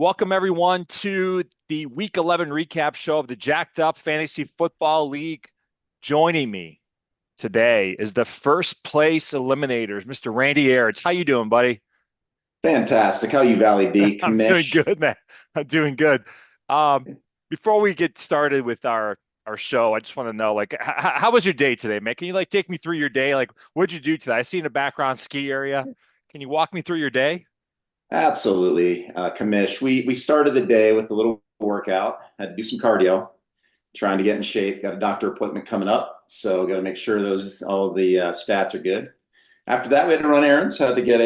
Welcome everyone to the Week 11 recap show of the Jacked Up Fantasy Football League. Joining me today is the first place eliminators, Mr. Randy Aarons. How you doing, buddy? Fantastic. How you, Valley D? I'm doing Commish. good, man. I'm doing good. Um, Before we get started with our show, I just want to know, like, how was your day today, man? Can you like take me through your day? Like, what'd you do today? I see in the background ski area. Can you walk me through your day? Absolutely. Commish. We started the day with a little workout. Had to do some cardio, trying to get in shape. Got a doctor appointment coming up, so got to make sure those all the stats are good. After that, we had to run errands. Had to get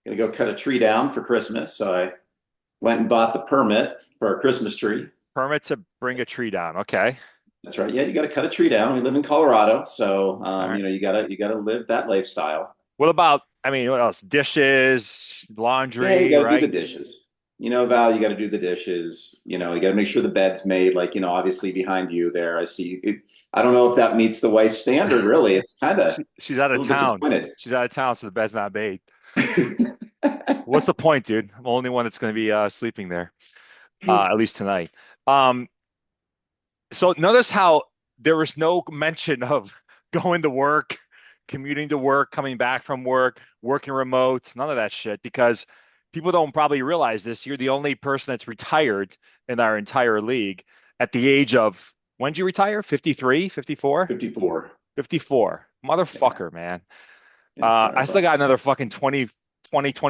gonna go cut a tree down for Christmas. So I went and bought the permit for our Christmas tree. Permit to bring a tree down. Okay. That's right. Yeah, you got to cut a tree down. We live in Colorado, so All right. you gotta live that lifestyle. What about, I mean, what else? Dishes, Yeah, you laundry, got to do the right? dishes. Val, you got to do the dishes. You got to make sure the bed's made. Like, obviously behind you there, I see it. I don't know if that meets the wife's standard, really. It's kind of a She's out of little town. disappointed. She's out of town, so the bed's not made. What's the point, dude? I'm the only one that's going to be sleeping there, at least tonight. Um, so notice how there was no mention of going to work, commuting to work, coming back from work, working remote, none of that shit, because people don't probably realize this. You're the only person that's retired in our entire league at the age of, when did you retire? 53, 54, 54. 54. Yeah. Motherfucker, man. Yeah. Sorry I still about got that. another fucking 20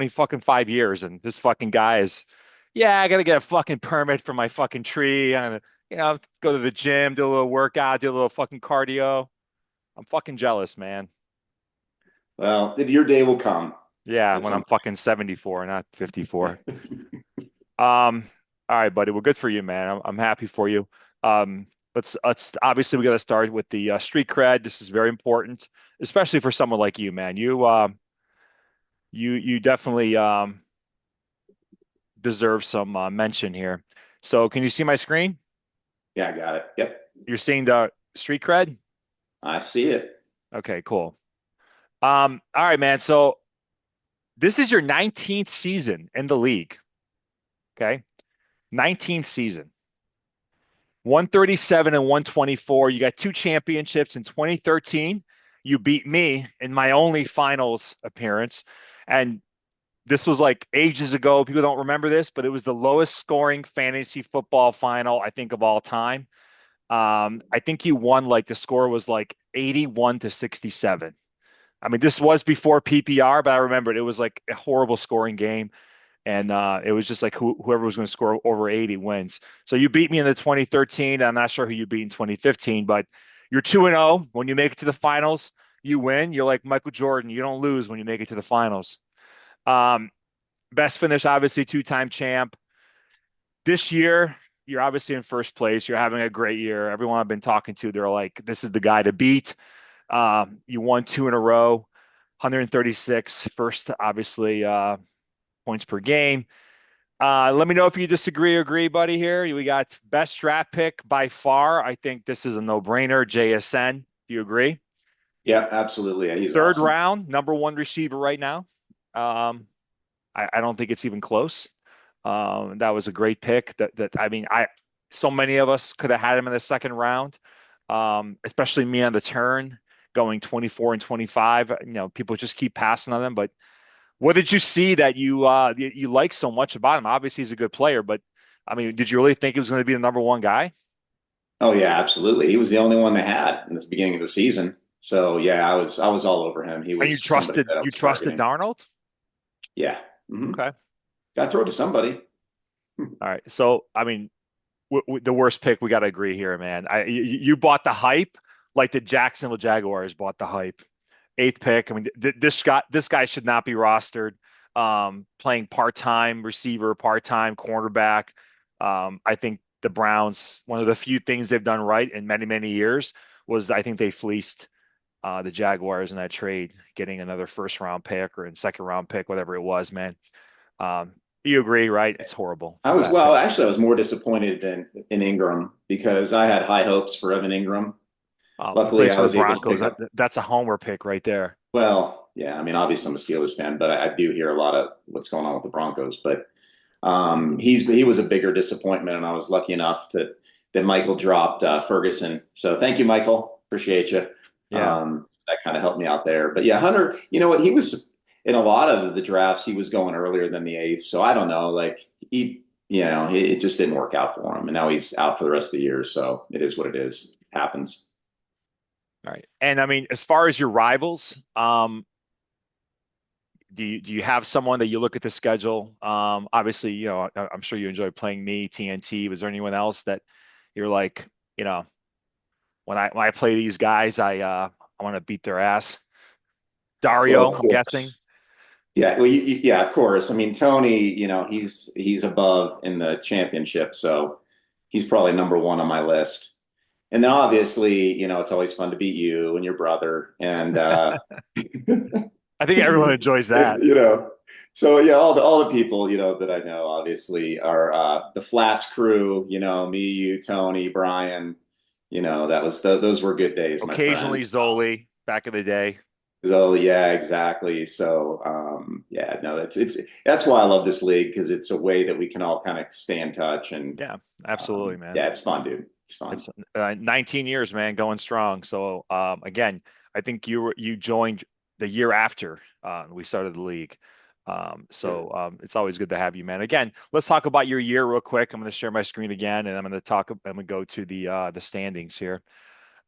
fucking 5 years. And this fucking guy is, yeah, I got to get a fucking permit for my fucking tree. And, go to the gym, do a little workout, do a little fucking cardio. I'm fucking jealous, man. Well, your day will come Yeah, at when some I'm fucking 74, not 54. Um, all right, buddy. Well, good for you, man. I'm happy for you. Let's obviously we got to start with the street cred. This is very important, especially for someone like you, man. You definitely deserve some mention here. So, can you see my screen? Yeah, I got it. Yep. You're seeing the street cred? I see it. Okay, cool. All right, man. So this is your 19th season in the league. Okay. 19th season. 137 and 124. You got two championships in 2013. You beat me in my only finals appearance. And this was like ages ago. People don't remember this, but it was the lowest scoring fantasy football final, I think, of all time. I think you won, like the score was like 81 to 67. I mean, this was before PPR, but I remember it was like a horrible scoring game. And it was just like whoever was going to score over 80 wins. So you beat me in the 2013. I'm not sure who you beat in 2015, but you're 2-0. When you make it to the finals, you win. You're like Michael Jordan. You don't lose when you make it to the finals. Um, Best finish, obviously, two-time champ. This year, you're obviously in first place. You're having a great year. Everyone I've been talking to, they're like, this is the guy to beat. You won two in a row, 136, first, obviously, points per game. Let me know if you disagree or agree, buddy. Here we got best draft pick by far. I think this is a no-brainer. JSN. Do you agree? Yep, absolutely. Yeah, he's Third awesome. round, number one receiver right now. Um, I don't think it's even close. That was a great pick. That I mean, I so many of us could have had him in the second round, especially me on the turn, going 24 and 25. People just keep passing on them. But what did you see that you like so much about him? Obviously, he's a good player, but I mean, did you really think he was going to be the number one guy? Oh yeah, absolutely. He was the only one they had in this beginning of the season. So yeah, I was all over him. He And you was somebody trusted that I you was trusted targeting. Darnold? Yeah. Okay. Got to throw it to somebody. All right. So, I mean, the worst pick, we got to agree here, man. You bought the hype like the Jacksonville Jaguars bought the hype. Eighth pick. I mean, this guy should not be rostered. Playing part-time receiver, part-time cornerback. I think the Browns, one of the few things they've done right in many, many years was I think they fleeced the Jaguars in that trade, getting another first round pick or in second round pick, whatever it was, man. Um, you agree, right? It's horrible. It's I a was bad well, pick. actually, I was more disappointed than in Ingram because I had high hopes for Evan Ingram. He Luckily, plays I for the was able to Broncos. pick up. That's a homer pick right there. Well, yeah, I mean, obviously, I'm a Steelers fan, but I do hear a lot of what's going on with the Broncos. But He was a bigger disappointment, and I was lucky enough to that Michael dropped Ferguson. So thank you, Michael. Appreciate you. Yeah. That kind of helped me out there. But yeah, Hunter, you know what? He was in a lot of the drafts. He was going earlier than the eighth. So I don't know. Like it just didn't work out for him, and now he's out for the rest of the year. So it is what it is. It happens. All right. And I mean, as far as your rivals, do you have someone that you look at the schedule? Obviously, I'm sure you enjoy playing me, TNT. Was there anyone else that you're like, you know, when I play these guys, I want to beat their ass? Well, Dario, of I'm guessing. course. Yeah, well, yeah, of course. I mean, Tony, he's above in the championship, so he's probably number one on my list. And then obviously, it's always fun to beat you and your brother, and I think everyone enjoys that. and, so yeah, all the people that I know obviously are the Flats crew. Me, you, Tony, Brian. Those were good days, my Occasionally friend. Zoli back in the day. So yeah, exactly. So yeah, no, that's why I love this league because it's a way that we can all kind of stay in touch and Yeah, absolutely, man. yeah, it's fun, dude. It's fun. It's 19 years, man, going strong. So again, I think you joined the year after we started the league. It's always good to have you, man. Again, let's talk about your year real quick. I'm going to share my screen again, and I'm going to go to the standings here.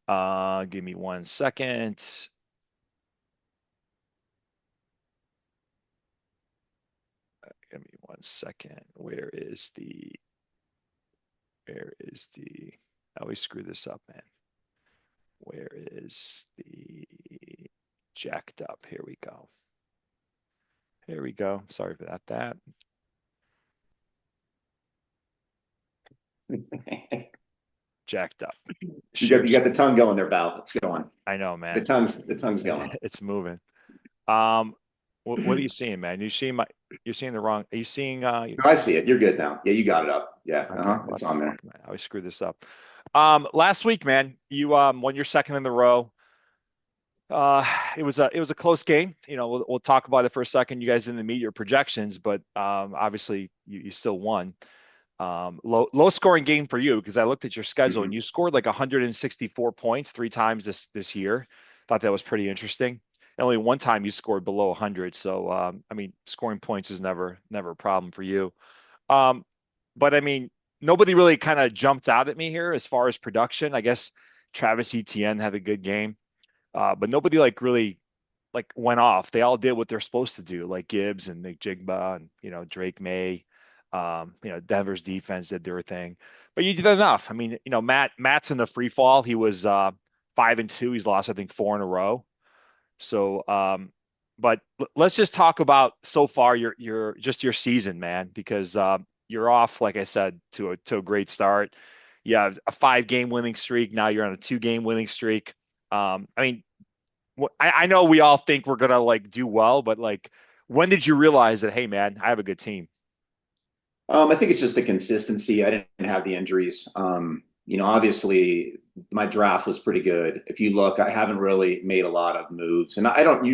Give me 1 second. Give me 1 second. Where is the? I always screw this up, man. Where is the jacked up? Here we go. Here we go. Sorry for that. Jacked up. You got the tongue going there, Val. It's going. I know, The man. tongue's going. It's moving. Um, what are you seeing, man? You're seeing the wrong. Are you seeing? No, I see it. You're good now. Yeah, you got it up. Yeah, Okay. it's What the on fuck, there. man? I always screw this up. Last week, man, you won your second in the row. Uh, it was a close game. We'll talk about it for a second. You guys didn't meet your projections, but obviously you still won. Low scoring game for you because I looked at your schedule and Mhm. you scored like 164 points 3 times this year. Thought that was pretty interesting. And only one time you scored below 100. So I mean, scoring points is never a problem for you. Um, but I mean, nobody really kind of jumped out at me here as far as production. I guess Travis Etienne had a good game, but nobody like really like went off. They all did what they're supposed to do, like Gibbs and Nick Jigba and Drake May. Denver's defense did their thing, but you did enough. I mean, Matt's in the free fall. He was 5-2. He's lost, I think, four in a row. So, but let's just talk about so far your season, man, because you're off, like I said, to a great start. You have a 5 game winning streak. Now you're on a 2 game winning streak. I mean, I know we all think we're gonna like do well, but like, when did you realize that, hey, man, I have a good team? I think it's just the consistency. I didn't have the injuries. Obviously my draft was pretty good. If you look, I haven't really made a lot of moves, and I don't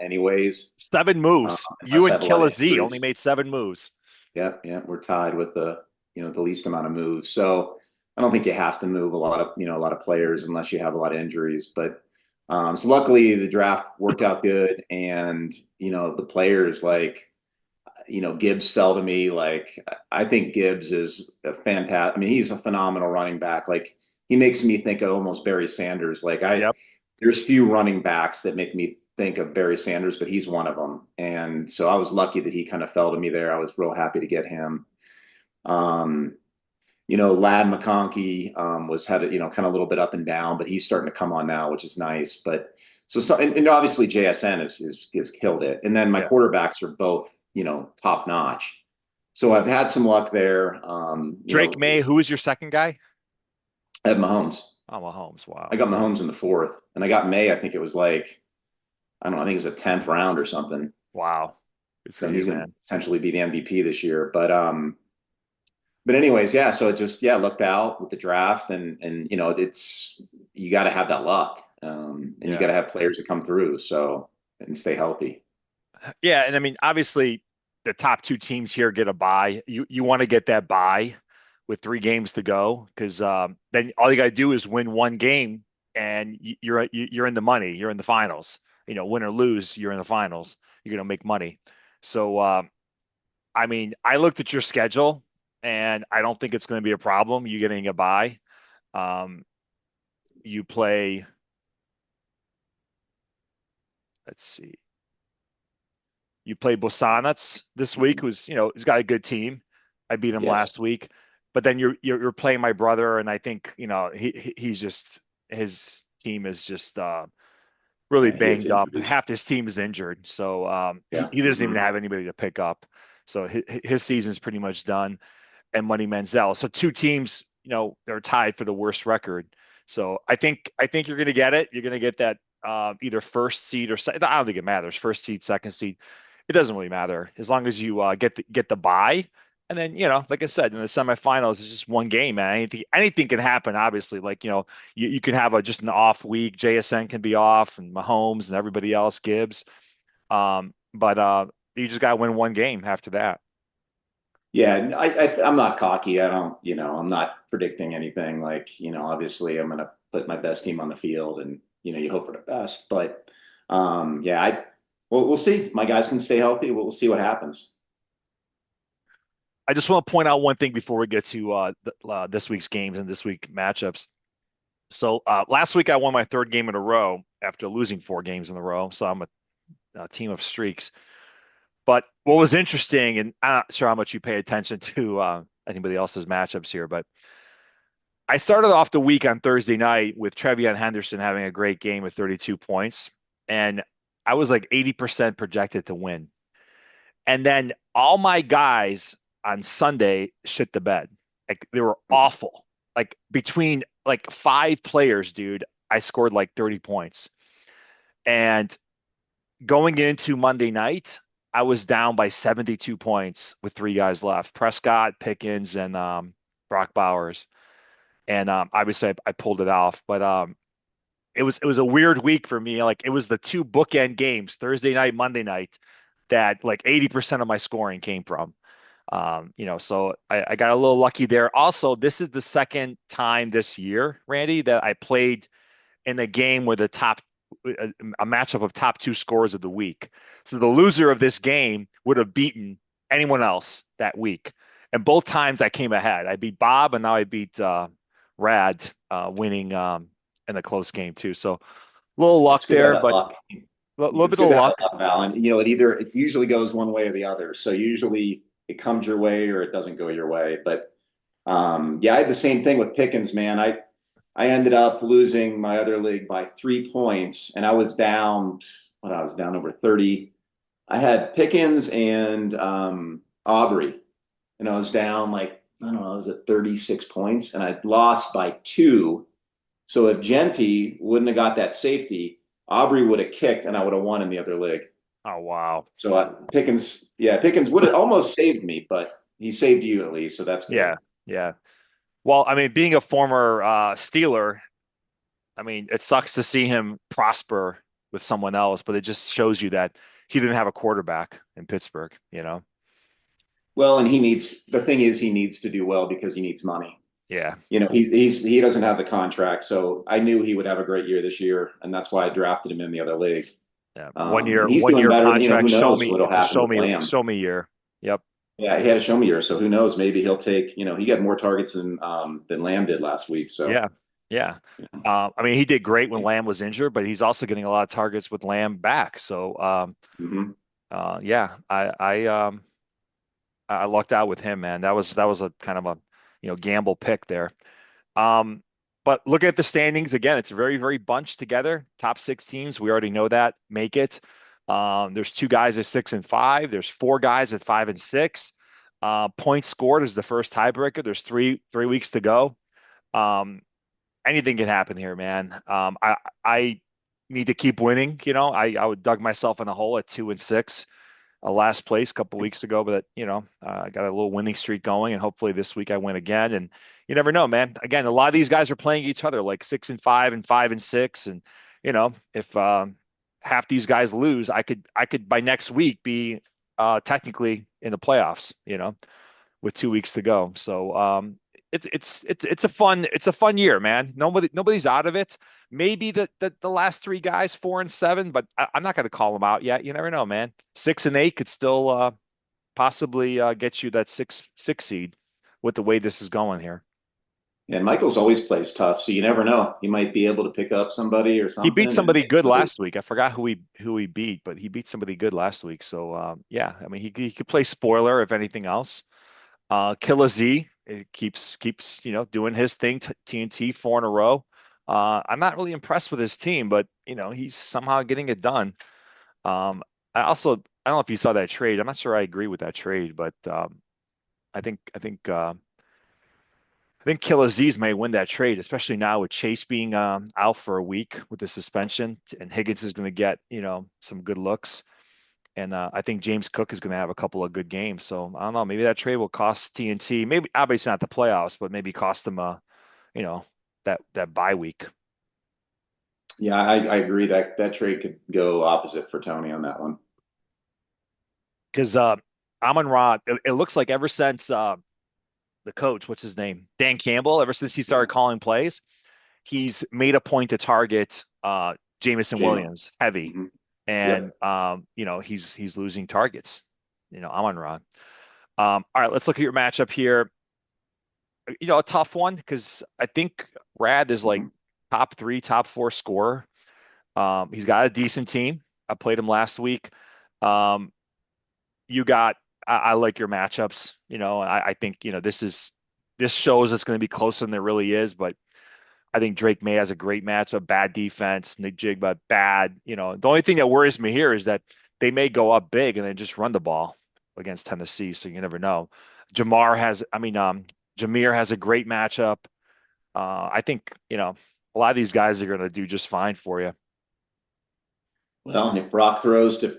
anyways, 7 moves. You unless I and have a lot of Killa Z only injuries. made 7 moves. Yeah, yeah, we're tied with the least amount of moves. So I don't think you have to move a lot of players unless you have a lot of injuries. But so luckily the draft worked out good, and the players like Gibbs fell to me. Like I think Gibbs is a fantastic. I mean, he's a phenomenal running back. Like he makes me think of almost Barry Sanders. Yep. There's few running backs that make me think of Barry Sanders, but he's one of them. And so I was lucky that he kind of fell to me there. I was real happy to get him. Um, Lad McConkey was had kind of a little bit up and down, but he's starting to come on now, which is nice. But and obviously JSN has killed it. And then my Yeah. quarterbacks are both top notch. So I've had some luck there. Drake May, who was your second guy? I have Mahomes. Oh, Mahomes. I Wow. got Mahomes in the fourth, and I got May. I think it was like I don't know. I think it was a 10th round or something. Wow. Good for So you, he's going to man. potentially be the MVP this year. But anyways, yeah. So it just looked out with the draft, and it's you got to have that luck, and you got Yeah. to have players that come through. So and stay healthy. Yeah. And I mean, obviously, the top two teams here get a bye. You want to get that bye with 3 games to go because then all you got to do is win one game and you're in the money. You're in the finals. Win or lose, you're in the finals. You're gonna make money. So I mean, I looked at your schedule and I don't think it's going to be a problem. You getting a bye. Um, you play. Let's see. You play Bosanac this week, who's he's got a good team. I beat him Yes. last week, but then you're playing my brother, and I think he's just his team is just really Yeah, he has banged up. injuries. Half his team is injured, so Yeah. he doesn't even Hmm. have anybody to pick up. So his season's pretty much done. And Money Manziel. So two teams, they're tied for the worst record. So I think you're going to get it. You're going to get that either first seed or second. I don't think it matters. First seed, second seed, it doesn't really matter as long as you get the bye. And then like I said, in the semifinals, it's just one game, man. Anything can happen. Obviously, like you can have just an off week. JSN can be off, and Mahomes and everybody else, Gibbs. But you just got to win one game after that. Yeah, I'm not cocky. I don't, I'm not predicting anything. Like, obviously, I'm gonna put my best team on the field, and you hope for the best. But yeah, we'll see. My guys can stay healthy. We'll see what happens. I just want to point out one thing before we get to this week's games and this week matchups. So last week I won my third game in a row after losing 4 games in a row. So I'm a team of streaks. But what was interesting, and I'm not sure how much you pay attention to anybody else's matchups here, but I started off the week on Thursday night with Trevion Henderson having a great game with 32 points, and I was like 80% projected to win. And then all my guys on Sunday shit the bed. Like they were awful. Like between like 5 players, dude, I scored like 30 points. And going into Monday night, I was down by 72 points with 3 guys left. Prescott, Pickens, and Brock Bowers. And obviously I pulled it off. But it was a weird week for me. Like it was the two bookend games, Thursday night, Monday night, that like 80% of my scoring came from. So I got a little lucky there. Also, this is the second time this year, Randy, that I played in a game where a matchup of top two scores of the week. So the loser of this game would have beaten anyone else that week. And both times I came ahead. I beat Bob, and now I beat Rad, winning in a close game too. So a little It's luck good to have there, that but luck. a little It's bit good of to have luck. that luck, Val. And it usually goes one way or the other. So usually it comes your way or it doesn't go your way. But yeah, I had the same thing with Pickens, man. I ended up losing my other league by 3 points, and I was down. When I was down over 30, I had Pickens and Aubrey, and I was down like I don't know, I was at 36 points, and I lost by 2. So if Genty wouldn't have got that safety, Aubrey would have kicked, and I would have won in the other league. Oh wow. So Pickens would have almost saved me, but he saved you at least, so that's Yeah, good. yeah. Well, I mean, being a former Steeler, I mean, it sucks to see him prosper with someone else, but it just shows you that he didn't have a quarterback in Pittsburgh. Well, and the thing is he needs to do well because he needs money. Yeah, He doesn't have the contract, so I knew he would have a great year this year, and that's why I drafted him in the other league. yeah. One And year, he's one doing year better than contract. who Show knows me. what'll It's a happen with Lamb. show me year. Yep. Yeah, he had a show me year, so who knows? Maybe he'll take. He got more targets than Lamb did last week. So Yeah, yeah. I mean, he did great when Lamb was injured, but he's also getting a lot of targets with Lamb back. So, mhm. yeah, I lucked out with him, man. That was a kind of a gamble pick there. Um, but look at the standings again. It's very, very bunched together. Top 6 teams. We already know that make it. There's 2 guys at 6 and 5. There's 4 guys at 5 and 6. Points scored is the first tiebreaker. There's three weeks to go. Um, Anything can happen here, man. I need to keep winning. I would dug myself in a hole at 2 and 6, last place a couple weeks ago, but I got a little winning streak going, and hopefully this week I win again. And you never know, man. Again, a lot of these guys are playing each other, like 6 and 5 and 5 and 6, and if half these guys lose, I could by next week be technically in the playoffs, with 2 weeks to go. So it's a fun year, man. Nobody's out of it. Maybe the last three guys, 4 and 7, but I'm not going to call them out yet. You never know, man. 6 and 8 could still possibly get you that six seed with the way this is going here. And Michael's always plays tough, so you never know. He might be able to pick up somebody or He something beat and somebody make good somebody. last week. I forgot who he beat, but he beat somebody good last week. So yeah, I mean he could play spoiler if anything else. Killer Z it keeps doing his thing. TNT 4 in a row. I'm not really impressed with his team, but he's somehow getting it done. Um, I don't know if you saw that trade. I'm not sure I agree with that trade, but I think Killer Z's may win that trade, especially now with Chase being out for a week with the suspension, and Higgins is going to get some good looks. And I think James Cook is going to have a couple of good games. So I don't know. Maybe that trade will cost TNT. Maybe obviously not the playoffs, but maybe cost them you know, that bye week. Yeah, I agree that that trade could go opposite for Tony on that one. Because Amon Ra, it looks like ever since the coach, what's his name, Dan Campbell, ever since he started Yeah, calling plays, he's made a point to target Jamison Jamo. Williams heavy, Hmm. and Yep. he's losing targets. Amon Ra. All right, let's look at your matchup here. A tough one because I think Rad is like Hmm. top three, top four scorer. He's got a decent team. I played him last week. Um, you got, I like your matchups. I think this shows it's going to be closer than it really is. But I think Drake May has a great matchup. Bad defense. Nick Jigba bad. The only thing that worries me here is that they may go up big and then just run the ball against Tennessee. So you never know. Jameer has a great matchup. I think, a lot of these guys are going to do just fine for you. Well, if Brock throws to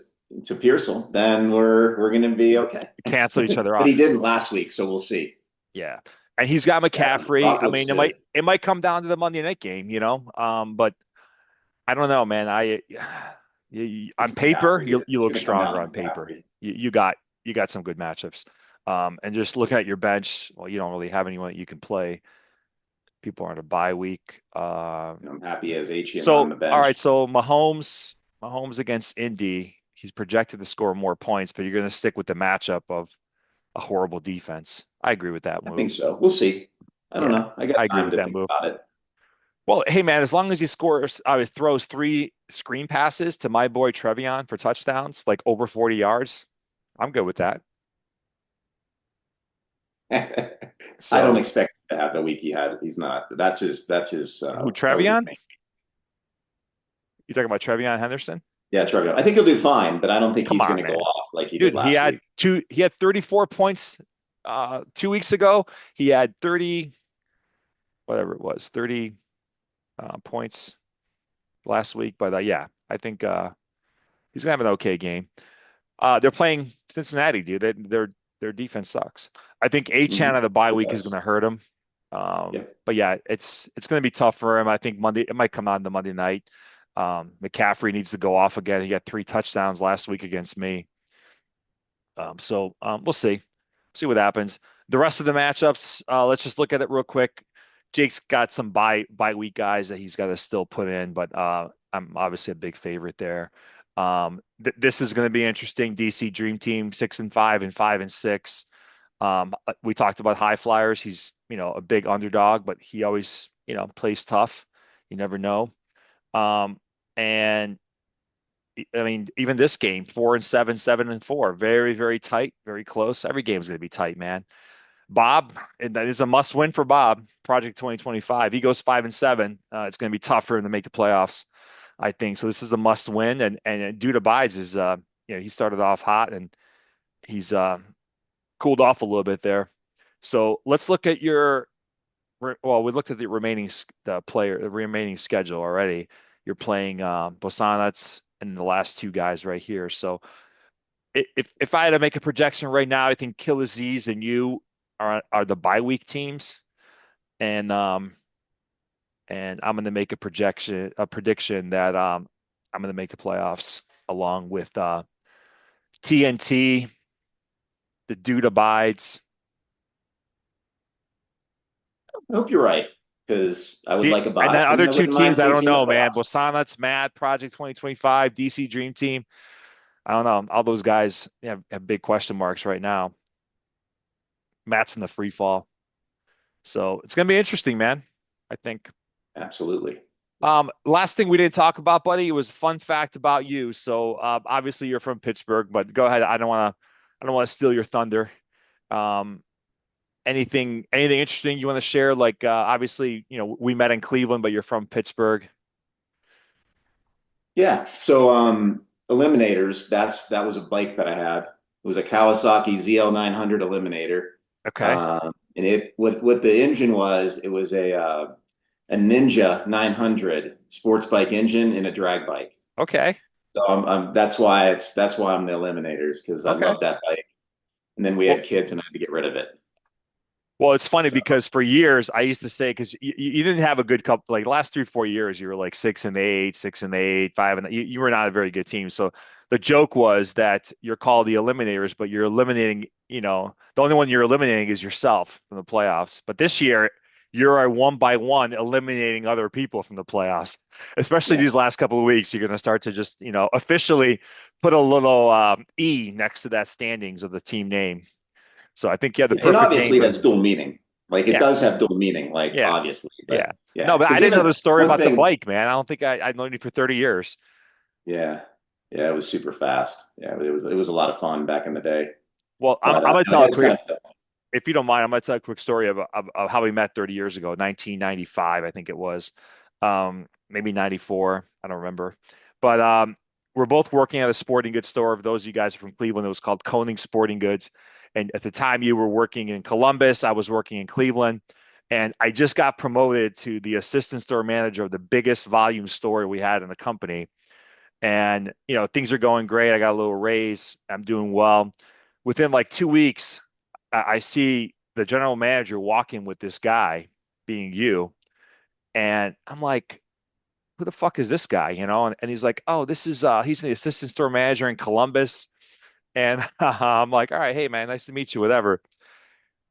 Pearsall, then we're going to be okay. Cancel each other But out. he didn't last week, so we'll see. Yeah. And he's got Yeah, McCaffrey. Brock I looks mean, it might good. it might come down to the Monday night game, but I don't know, man. On It's paper, McCaffrey. you It's look going to come stronger down to on paper. McCaffrey. You got some good matchups. And just looking at your bench, well, you don't really have anyone that you can play. People are on a bye week. I'm happy as H on So the all right, bench. so Mahomes against Indy, he's projected to score more points, but you're going to stick with the matchup of a horrible defense. I agree with that I think move. so. We'll see. I don't Yeah, know. I got I agree time with to that think move. about it. Well, hey man, as long as he throws three screen passes to my boy Trevion for touchdowns, like over 40 yards, I'm good with that. I don't So, expect him to have the week he had. He's not. That's his. who That was his Trevion? main. You talking about Trevion Henderson? Yeah, Trevor. I think he'll do fine, but I don't think Come he's going on, to go man. off like he did Dude, last week. he had 34 points 2 weeks ago. He had 30, whatever it was, 30 points last week. But yeah, I think he's gonna have an okay game. They're playing Cincinnati, dude. Their defense sucks. I think Achan Mm-hmm. of the Yes, bye it week is does. gonna hurt him. Yep. But yeah, it's gonna be tough for him. I think Monday it might come on the Monday night. McCaffrey needs to go off again. He got 3 touchdowns last week against me. So we'll see what happens. The rest of the matchups, let's just look at it real quick. Jake's got some bye week guys that he's got to still put in, but I'm obviously a big favorite there. This is going to be interesting. DC Dream Team 6-5 and 5-6. We talked about high flyers. He's a big underdog, but he always plays tough. You never know. And I mean, even this game, 4-7, 7-4, very, very tight, very close. Every game's going to be tight, man. Bob, and that is a must win for Bob, Project 2025. He goes 5-7. It's going to be tough for him to make the playoffs, I think. So this is a must win. And due to Bides is, he started off hot and he's cooled off a little bit there. So let's look at well, we looked at the remaining schedule already. You're playing Bosanac and the last two guys right here. So if I had to make a projection right now, I think Kill Aziz and you are the bye week teams, and I'm going to make a prediction that I'm going to make the playoffs along with TNT, the dude abides. I hope you're right because I would like a And bye, then other and I two wouldn't mind teams, I don't facing the know, man. playoffs. Bosana's, Mad, Project 2025, DC Dream Team. I don't know. All those guys have big question marks right now. Matt's in the free fall. So it's going to be interesting, man. I think. Absolutely. Last thing we didn't talk about, buddy, it was a fun fact about you. So obviously you're from Pittsburgh, but go ahead. I don't want to steal your thunder. Um, anything interesting you want to share? Like obviously, we met in Cleveland, but you're from Pittsburgh. Yeah. So Eliminators, that was a bike that I had. It was a Kawasaki ZL 900 Eliminator. Okay. And it what the engine was, it was a Ninja 900 sports bike engine in a drag bike. Okay. So that's why I'm the Eliminators because I Okay. love that bike. And then we Well, had kids and I had to get rid of it. Well, it's funny So because for years I used to say because you didn't have a good couple like last 3 4 years you were like 6-8, 6-8, 5 and you were not a very good team. So the joke was that you're called the eliminators, but you're eliminating. The only one you're eliminating is yourself from the playoffs. But this year you're a one by one eliminating other people from the playoffs. Especially yeah, these last couple of weeks, you're going to start to just officially put a little E next to that standings of the team name. So I think you have the yeah. And perfect game obviously it for has dual meaning. Like it yeah. does have dual meaning, like Yeah. obviously, Yeah. but yeah, No, but I because didn't know even the story one about the thing, bike, man. I don't think I'd known you for 30 years. yeah, yeah, it was super fast. Yeah, it was a lot of fun back in the day. Well, But I'm gonna no, tell a it's kind quick, of if you don't mind, I'm gonna tell a quick story of how we met 30 years ago, 1995, I think it was, maybe 94, I don't remember, but we're both working at a sporting goods store. For those of you guys from Cleveland, it was called Koning Sporting Goods, and at the time you were working in Columbus, I was working in Cleveland, and I just got promoted to the assistant store manager of the biggest volume store we had in the company. And things are going great. I got a little raise. I'm doing well. Within like 2 weeks, I see the general manager walking with this guy, being you, and I'm like, who the fuck is this guy? And he's like, oh, this is he's the assistant store manager in Columbus. And I'm like, all right, hey man, nice to meet you, whatever.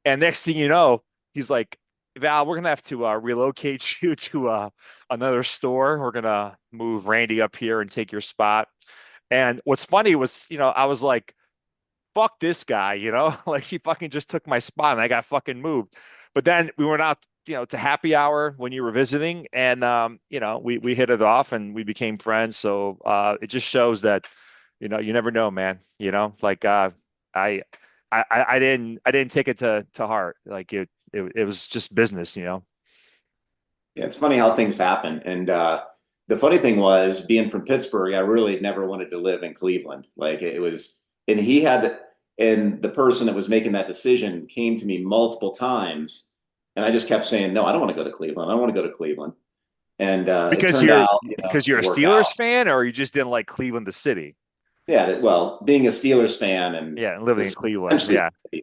And next thing you know, he's like, Val, we're gonna have to relocate you to another store. We're gonna move Randy up here and take your spot. And what's funny was, I was like, fuck this guy, like he fucking just took my spot and I got fucking moved. But then we went out, to happy hour when you were visiting, and we hit it off and we became friends. So it just shows that, you never know, man. Like I I didn't take it to heart. Like it was just business. yeah, it's funny how things happen. And the funny thing was, being from Pittsburgh, I really never wanted to live in Cleveland. Like it was, and and the person that was making that decision came to me multiple times, and I just kept saying, no, I don't want to go to Cleveland. I don't want to go to Cleveland. And it Because turned you're out, because you're to a work out. Steelers fan, or you just didn't like Cleveland, the city. Yeah, well, being a Steelers fan and Yeah, and living in this Cleveland. essentially, Yeah,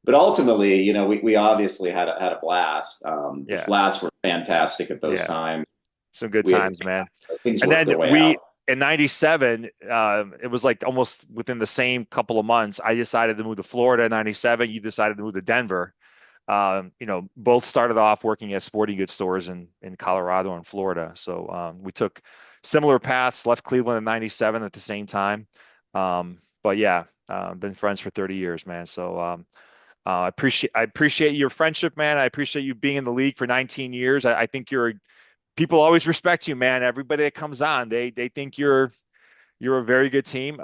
but ultimately, we obviously had a blast. The yeah, flats were fantastic at those yeah. times. Some good We had times, man. things And worked then their way we out. in '97, it was like almost within the same couple of months. I decided to move to Florida in '97. You decided to move to Denver. Both started off working at sporting goods stores in Colorado and Florida. So we took similar paths, left Cleveland in '97 at the same time. But yeah, been friends for 30 years, man. So I appreciate your friendship, man. I appreciate you being in the league for 19 years. I think people always respect you, man. Everybody that comes on, they think you're a very good team.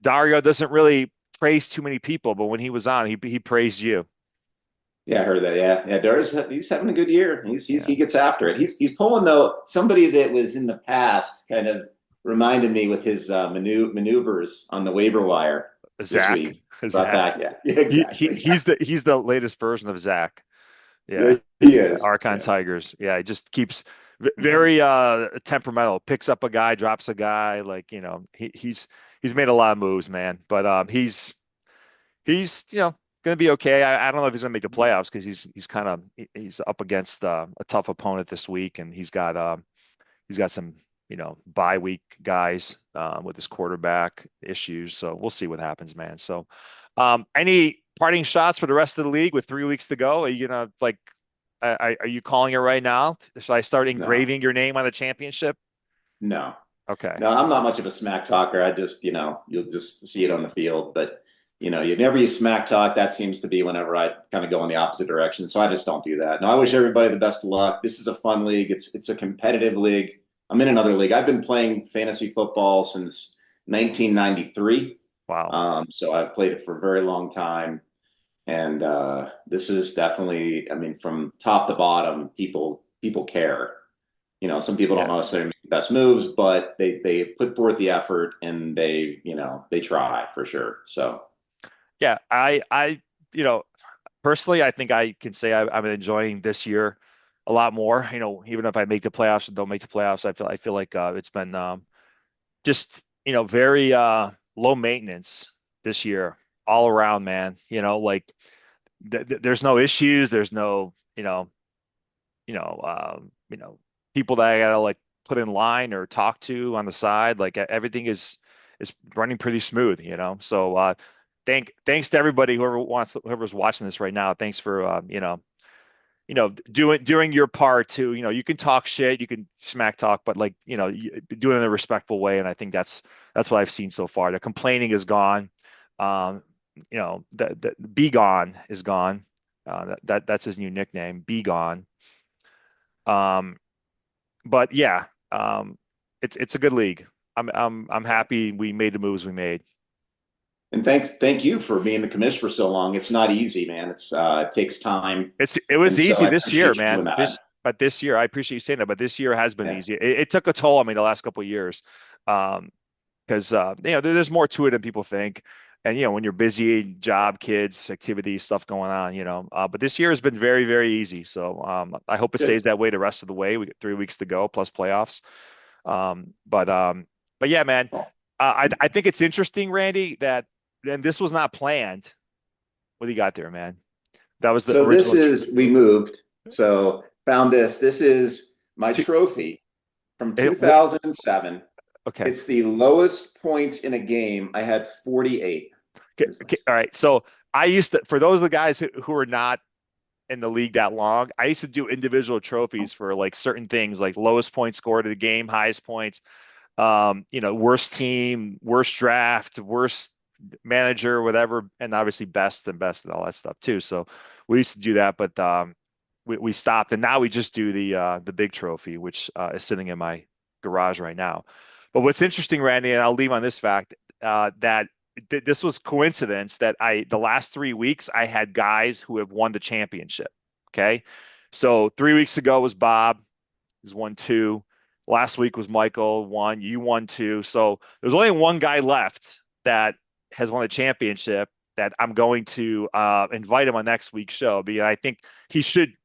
Dario doesn't really praise too many people, but when he was on, he praised you. Yeah, I heard that. Yeah, yeah. Darius, he's having a good year. Yeah. He gets after it. He's pulling though somebody that was in the past kind of reminded me with his maneuvers on the waiver wire this Zach, week. Brought Zach. back, yeah, yeah, He, he exactly. he's the he's the latest version of Zach. Yeah, Yeah. he Yeah. is. Archon Yeah, Tigers. Yeah. He just keeps very temperamental. Picks up a guy, drops a guy. Like, he's made a lot of moves, man. But he's gonna be okay. I don't know if he's gonna make the playoffs because he's up against a tough opponent this week, and he's got some bye week guys with his quarterback issues. So we'll see what happens, man. So, any parting shots for the rest of the league with 3 weeks to go? Are you gonna like? Are you calling it right now? Should I start No, engraving your name on the championship? no, Okay. no. I'm not much of a smack talker. I just, you'll just see it on the field. But you never use smack talk. That seems to be whenever I kind of go in the opposite direction. So I just don't do that. No, I wish everybody the best of luck. This is a fun league. It's a competitive league. I'm in another league. I've been playing fantasy football since 1993. Wow. So I've played it for a very long time. And this is definitely, I mean, from top to bottom, people care. Some people don't Yeah. necessarily make the best moves, but they put forth the effort and they try for sure. So Yeah. You know, personally, I think I can say I'm enjoying this year a lot more. Even if I make the playoffs and don't make the playoffs, I feel like it's been just very low maintenance this year all around, man. Like there's no issues. There's no you know people that I gotta like put in line or talk to on the side. Like everything is running pretty smooth. So thanks to everybody whoever's watching this right now. Thanks for doing your part too. You can talk shit, you can smack talk, but like, do it in a respectful way. And I think that's what I've seen so far. The complaining is gone. The Be Gone is gone. That's his new nickname, Be Gone. Um, but yeah, it's a good league. I'm happy we made the moves we made. and thank you for being the commish for so long. It's not easy, man. It takes time, It was and so easy I this year, appreciate you doing man. that. This year, I appreciate you saying that, but this year has been Yeah, easy. It took a toll on me the last couple of years. Because there's more to it than people think. And when you're busy, job, kids, activities, stuff going on, but this year has been very, very easy. So I hope it good. stays that way the rest of the way. We got 3 weeks to go plus playoffs. But yeah, man, I think it's interesting, Randy, that and this was not planned. What do you got there, man? That was the So this original. is we moved. So found this. This is my Two, trophy from it, 2007. okay. It's the lowest points in a game. I had 48. Okay, okay, all right. So I used to, for those of the guys who are not in the league that long, I used to do individual trophies for like certain things, like lowest point scored of the game, highest points, worst team, worst draft, worst manager, whatever, and obviously best and all that stuff too. So we used to do that, but we stopped, and now we just do the big trophy, which is sitting in my garage right now. But what's interesting, Randy, and I'll leave on this fact that this was coincidence that the last 3 weeks I had guys who have won the championship. Okay, so 3 weeks ago was Bob, he's won two. Last week was Michael, one. You won two. So there's only one guy left that has won a championship that I'm going to invite him on next week's show. Because I think he should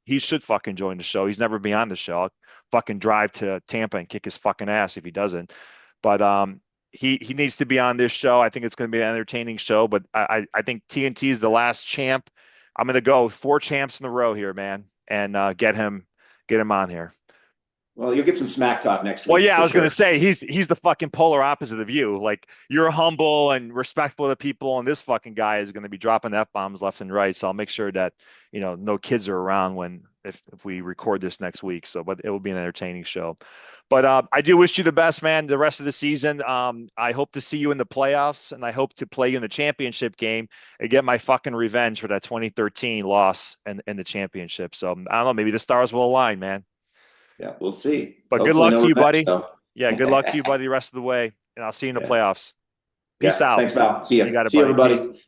fucking join the show. He's never been on the show. I'll fucking drive to Tampa and kick his fucking ass if he doesn't. But he needs to be on this show. I think it's going to be an entertaining show. But I think TNT is the last champ. I'm going to go 4 champs in a row here, man, and get him on here. Well, you'll get some smack talk next Well, week yeah, I for was gonna sure. say he's the fucking polar opposite of you. Like you're humble and respectful to people, and this fucking guy is gonna be dropping F-bombs left and right. So I'll make sure that no kids are around if we record this next week. So, but it will be an entertaining show. But I do wish you the best, man. The rest of the season. I hope to see you in the playoffs, and I hope to play you in the championship game and get my fucking revenge for that 2013 loss in the championship. So I don't know. Maybe the stars will align, man. Yeah, we'll see. But good Hopefully, luck no to you, revenge buddy. though. Yeah, good luck to you, buddy, the rest of the way. And I'll see you in the Yeah, playoffs. Peace yeah. out. Thanks, Val. See You ya. got it, See you, buddy. everybody. Peace.